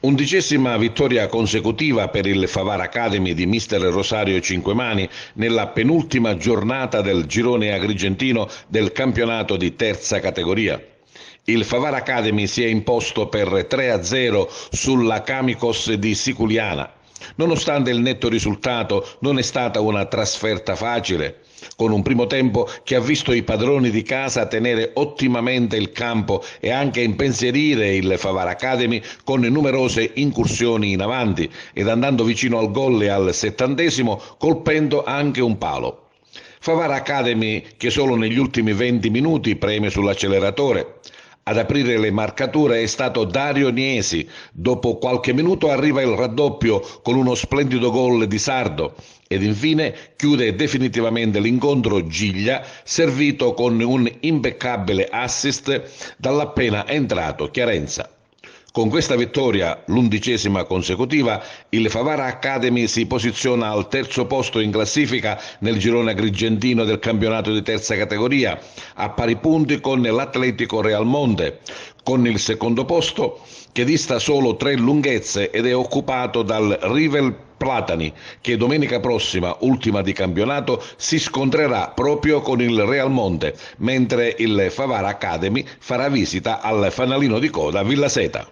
11ª vittoria consecutiva per il Favara Academy di mister Rosario Cinquemani nella penultima giornata del girone agrigentino del campionato di terza categoria. Il Favara Academy si è imposto per 3-0 sulla Camicos di Siculiana. Nonostante il netto risultato, non è stata una trasferta facile, con un primo tempo che ha visto i padroni di casa tenere ottimamente il campo e anche impensierire il Favara Academy con numerose incursioni in avanti ed andando vicino al gol e al 70° colpendo anche un palo. Favara Academy che solo negli ultimi 20 minuti preme sull'acceleratore. Ad aprire le marcature è stato Dario Niesi. Dopo qualche minuto arriva il raddoppio con uno splendido gol di Sardo ed infine chiude definitivamente l'incontro Giglia, servito con un impeccabile assist dall'appena entrato Chiarenza. Con questa vittoria, l'11ª consecutiva, il Favara Academy si posiziona al terzo posto in classifica nel girone agrigentino del campionato di terza categoria, a pari punti con l'Atletico Realmonte, con il secondo posto che dista solo 3 lunghezze ed è occupato dal Rivel Platani, che domenica prossima, ultima di campionato, si scontrerà proprio con il Realmonte, mentre il Favara Academy farà visita al fanalino di coda Villaseta.